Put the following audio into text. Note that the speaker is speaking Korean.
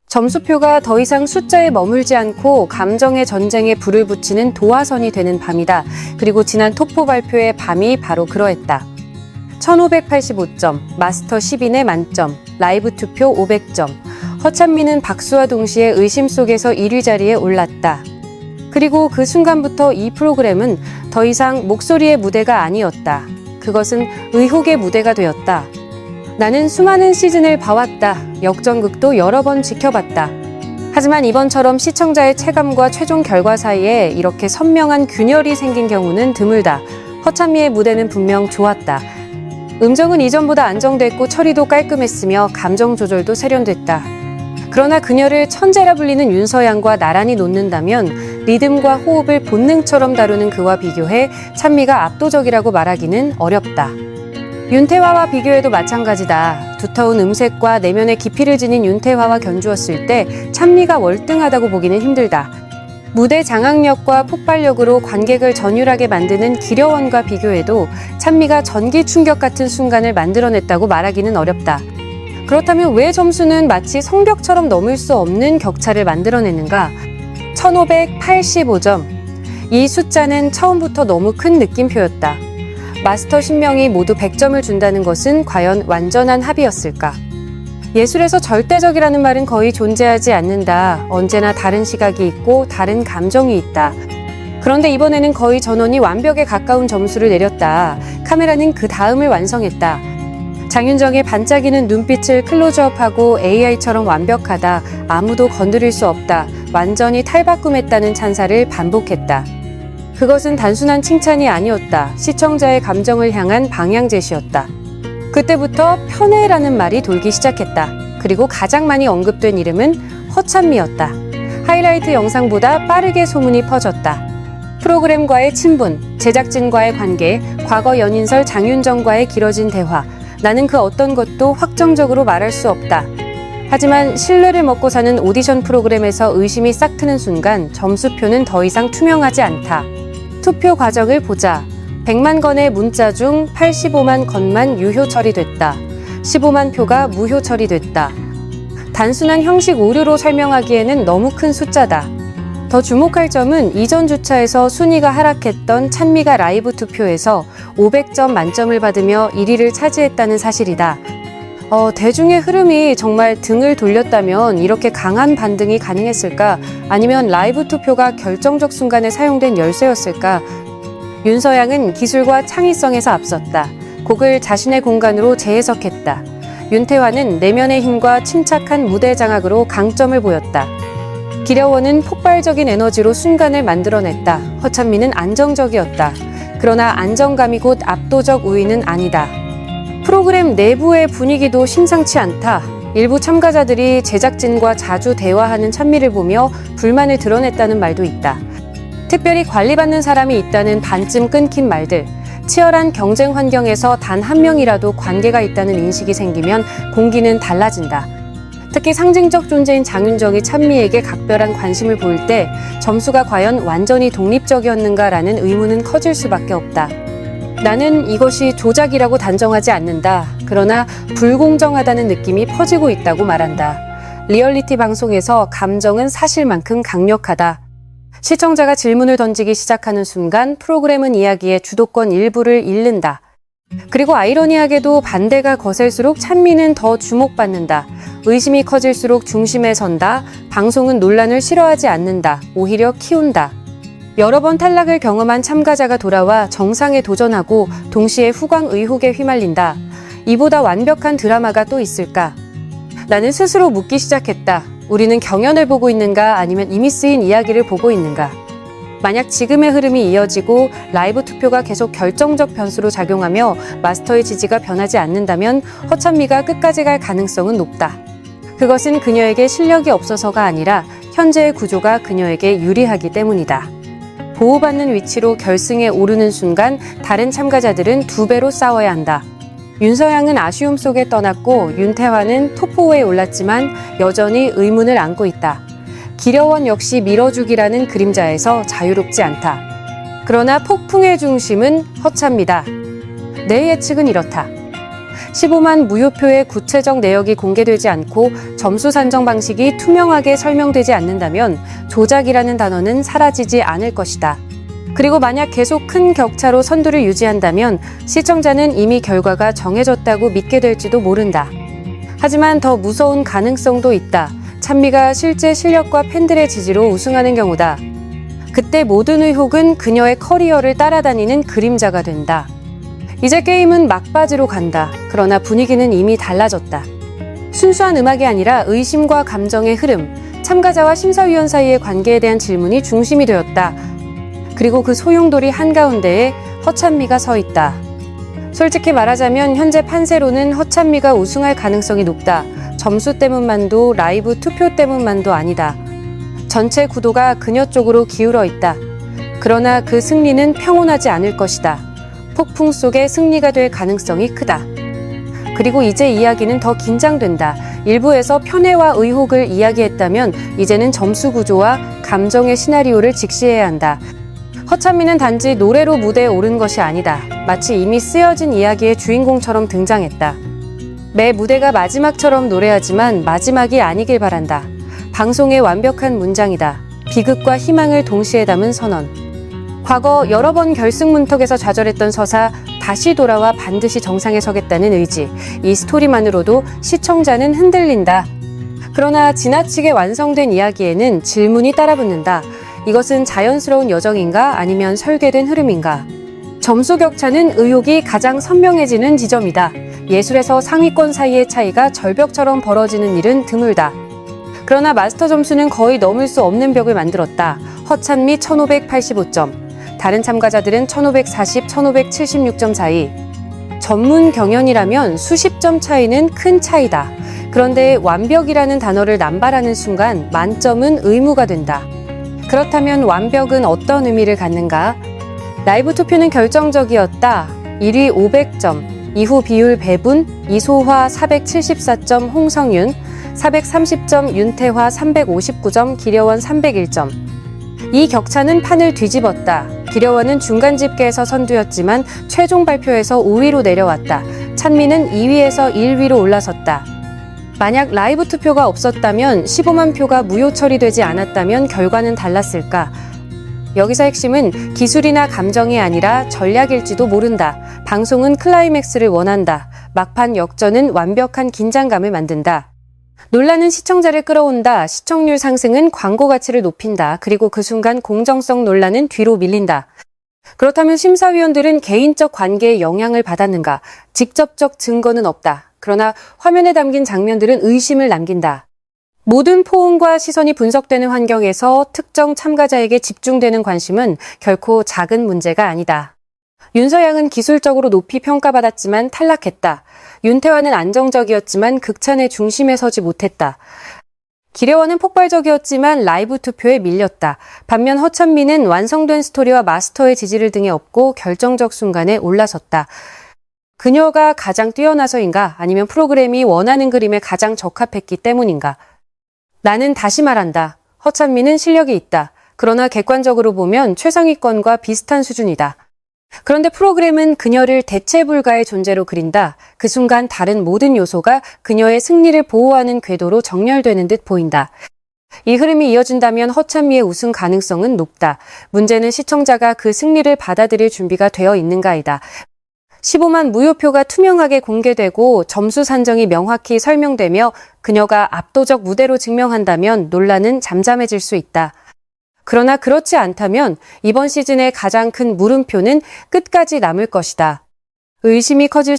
점수표가 더 이상 숫자에 머물지 않고 감정의 전쟁에 불을 붙이는 도화선이 되는 밤이다. 그리고 지난 토포 발표의 밤이 바로 그러했다. 1585점, 마스터 10인의 만점, 라이브 투표 500점. 허찬미는 박수와 동시에 의심 속에서 1위 자리에 올랐다. 그리고 그 순간부터 이 프로그램은 더 이상 목소리의 무대가 아니었다. 그것은 의혹의 무대가 되었다. 나는 수많은 시즌을 봐왔다. 역전극도 여러 번 지켜봤다. 하지만 이번처럼 시청자의 체감과 최종 결과 사이에 이렇게 선명한 균열이 생긴 경우는 드물다. 허찬미의 무대는 분명 좋았다. 음정은 이전보다 안정됐고 처리도 깔끔했으며 감정 조절도 세련됐다. 그러나 그녀를 천재라 불리는 윤서양과 나란히 놓는다면 리듬과 호흡을 본능처럼 다루는 그와 비교해 찬미가 압도적이라고 말하기는 어렵다. 윤태화와 비교해도 마찬가지다. 두터운 음색과 내면의 깊이를 지닌 윤태화와 견주었을 때 찬미가 월등하다고 보기는 힘들다. 무대 장악력과 폭발력으로 관객을 전율하게 만드는 기려원과 비교해도 찬미가 전기 충격 같은 순간을 만들어냈다고 말하기는 어렵다. 그렇다면 왜 점수는 마치 성벽처럼 넘을 수 없는 격차를 만들어내는가? 1585점. 이 숫자는 처음부터 너무 큰 느낌표였다. 마스터 10명이 모두 100점을 준다는 것은 과연 완전한 합이었을까? 예술에서 절대적이라는 말은 거의 존재하지 않는다. 언제나 다른 시각이 있고 다른 감정이 있다. 그런데 이번에는 거의 전원이 완벽에 가까운 점수를 내렸다. 카메라는 그 다음을 완성했다. 장윤정의 반짝이는 눈빛을 클로즈업하고 AI처럼 완벽하다. 아무도 건드릴 수 없다. 완전히 탈바꿈했다는 찬사를 반복했다. 그것은 단순한 칭찬이 아니었다. 시청자의 감정을 향한 방향 제시였다. 그때부터 편애라는 말이 돌기 시작했다. 그리고 가장 많이 언급된 이름은 허찬미였다. 하이라이트 영상보다 빠르게 소문이 퍼졌다. 프로그램과의 친분, 제작진과의 관계, 과거 연인설 장윤정과의 길어진 대화. 나는 그 어떤 것도 확정적으로 말할 수 없다. 하지만 신뢰를 먹고 사는 오디션 프로그램에서 의심이 싹 트는 순간 점수표는 더 이상 투명하지 않다. 투표 과정을 보자. 100만 건의 문자 중 85만 건만 유효 처리됐다. 15만 표가 무효 처리됐다. 단순한 형식 오류로 설명하기에는 너무 큰 숫자다. 더 주목할 점은 이전 주차에서 순위가 하락했던 찬미가 라이브 투표에서 500점 만점을 받으며 1위를 차지했다는 사실이다. 대중의 흐름이 정말 등을 돌렸다면 이렇게 강한 반등이 가능했을까? 아니면 라이브 투표가 결정적 순간에 사용된 열쇠였을까? 윤서양은 기술과 창의성에서 앞섰다. 곡을 자신의 공간으로 재해석했다. 윤태화는 내면의 힘과 침착한 무대 장악으로 강점을 보였다. 기려원은 폭발적인 에너지로 순간을 만들어냈다. 허찬미는 안정적이었다. 그러나 안정감이 곧 압도적 우위는 아니다. 프로그램 내부의 분위기도 심상치 않다. 일부 참가자들이 제작진과 자주 대화하는 찬미를 보며 불만을 드러냈다는 말도 있다. 특별히 관리받는 사람이 있다는 반쯤 끊긴 말들. 치열한 경쟁 환경에서 단 한 명이라도 관계가 있다는 인식이 생기면 공기는 달라진다. 특히 상징적 존재인 장윤정이 찬미에게 각별한 관심을 보일 때 점수가 과연 완전히 독립적이었는가라는 의문은 커질 수밖에 없다. 나는 이것이 조작이라고 단정하지 않는다. 그러나 불공정하다는 느낌이 퍼지고 있다고 말한다. 리얼리티 방송에서 감정은 사실만큼 강력하다. 시청자가 질문을 던지기 시작하는 순간 프로그램은 이야기의 주도권 일부를 잃는다. 그리고 아이러니하게도 반대가 거셀수록 찬미는 더 주목받는다. 의심이 커질수록 중심에 선다. 방송은 논란을 싫어하지 않는다. 오히려 키운다. 여러 번 탈락을 경험한 참가자가 돌아와 정상에 도전하고 동시에 후광 의혹에 휘말린다. 이보다 완벽한 드라마가 또 있을까? 나는 스스로 묻기 시작했다. 우리는 경연을 보고 있는가 아니면 이미 쓰인 이야기를 보고 있는가? 만약 지금의 흐름이 이어지고 라이브 투표가 계속 결정적 변수로 작용하며 마스터의 지지가 변하지 않는다면 허찬미가 끝까지 갈 가능성은 높다. 그것은 그녀에게 실력이 없어서가 아니라 현재의 구조가 그녀에게 유리하기 때문이다. 보호받는 위치로 결승에 오르는 순간 다른 참가자들은 2배로 싸워야 한다. 윤서양은 아쉬움 속에 떠났고 윤태화는 톱4에 올랐지만 여전히 의문을 안고 있다. 기려원 역시 밀어주기라는 그림자에서 자유롭지 않다. 그러나 폭풍의 중심은 허찬미다. 내 예측은 이렇다. 15만 무효표의 구체적 내역이 공개되지 않고 점수 산정 방식이 투명하게 설명되지 않는다면 조작이라는 단어는 사라지지 않을 것이다. 그리고 만약 계속 큰 격차로 선두를 유지한다면 시청자는 이미 결과가 정해졌다고 믿게 될지도 모른다. 하지만 더 무서운 가능성도 있다. 찬미가 실제 실력과 팬들의 지지로 우승하는 경우다. 그때 모든 의혹은 그녀의 커리어를 따라다니는 그림자가 된다. 이제 게임은 막바지로 간다. 그러나 분위기는 이미 달라졌다. 순수한 음악이 아니라 의심과 감정의 흐름, 참가자와 심사위원 사이의 관계에 대한 질문이 중심이 되었다. 그리고 그 소용돌이 한가운데에 허찬미가 서 있다. 솔직히 말하자면 현재 판세로는 허찬미가 우승할 가능성이 높다. 점수 때문만도 라이브 투표 때문만도 아니다. 전체 구도가 그녀 쪽으로 기울어 있다. 그러나 그 승리는 평온하지 않을 것이다. 폭풍 속의 승리가 될 가능성이 크다. 그리고 이제 이야기는 더 긴장된다. 일부에서 편애와 의혹을 이야기했다면 이제는 점수 구조와 감정의 시나리오를 직시해야 한다. 허찬미는 단지 노래로 무대에 오른 것이 아니다. 마치 이미 쓰여진 이야기의 주인공처럼 등장했다. 매 무대가 마지막처럼 노래하지만 마지막이 아니길 바란다. 방송의 완벽한 문장이다. 비극과 희망을 동시에 담은 선언. 과거 여러 번 결승 문턱에서 좌절했던 서사, 다시 돌아와 반드시 정상에 서겠다는 의지. 이 스토리만으로도 시청자는 흔들린다. 그러나 지나치게 완성된 이야기에는 질문이 따라붙는다. 이것은 자연스러운 여정인가 아니면 설계된 흐름인가? 점수 격차는 의혹이 가장 선명해지는 지점이다. 예술에서 상위권 사이의 차이가 절벽처럼 벌어지는 일은 드물다. 그러나 마스터 점수는 거의 넘을 수 없는 벽을 만들었다. 허찬미 1585점, 다른 참가자들은 1540, 1576점 사이. 전문 경연이라면 수십 점 차이는 큰 차이다. 그런데 완벽이라는 단어를 남발하는 순간 만점은 의무가 된다. 그렇다면 완벽은 어떤 의미를 갖는가? 라이브 투표는 결정적이었다. 1위 500점, 이후 비율 배분, 이소화 474점, 홍성윤 430점, 윤태화 359점, 기려원 301점. 이 격차는 판을 뒤집었다. 기려원은 중간 집계에서 선두였지만 최종 발표에서 5위로 내려왔다. 찬미는 2위에서 1위로 올라섰다. 만약 라이브 투표가 없었다면 15만 표가 무효 처리되지 않았다면 결과는 달랐을까? 여기서 핵심은 기술이나 감정이 아니라 전략일지도 모른다. 방송은 클라이맥스를 원한다. 막판 역전은 완벽한 긴장감을 만든다. 논란은 시청자를 끌어온다. 시청률 상승은 광고 가치를 높인다. 그리고 그 순간 공정성 논란은 뒤로 밀린다. 그렇다면 심사위원들은 개인적 관계에 영향을 받았는가? 직접적 증거는 없다. 그러나 화면에 담긴 장면들은 의심을 남긴다. 모든 포옹과 시선이 분석되는 환경에서 특정 참가자에게 집중되는 관심은 결코 작은 문제가 아니다. 윤서양은 기술적으로 높이 평가받았지만 탈락했다. 윤태화는 안정적이었지만 극찬의 중심에 서지 못했다. 기려원은 폭발적이었지만 라이브 투표에 밀렸다. 반면 허찬미는 완성된 스토리와 마스터의 지지를 등에 업고 결정적 순간에 올라섰다. 그녀가 가장 뛰어나서인가 아니면 프로그램이 원하는 그림에 가장 적합했기 때문인가? 나는 다시 말한다. 허찬미는 실력이 있다. 그러나 객관적으로 보면 최상위권과 비슷한 수준이다. 그런데 프로그램은 그녀를 대체 불가의 존재로 그린다. 그 순간 다른 모든 요소가 그녀의 승리를 보호하는 궤도로 정렬되는 듯 보인다. 이 흐름이 이어진다면 허찬미의 우승 가능성은 높다. 문제는 시청자가 그 승리를 받아들일 준비가 되어 있는가이다. 15만 무효표가 투명하게 공개되고 점수 산정이 명확히 설명되며 그녀가 압도적 무대로 증명한다면 논란은 잠잠해질 수 있다. 그러나 그렇지 않다면 이번 시즌의 가장 큰 물음표는 끝까지 남을 것이다. 의심이 커질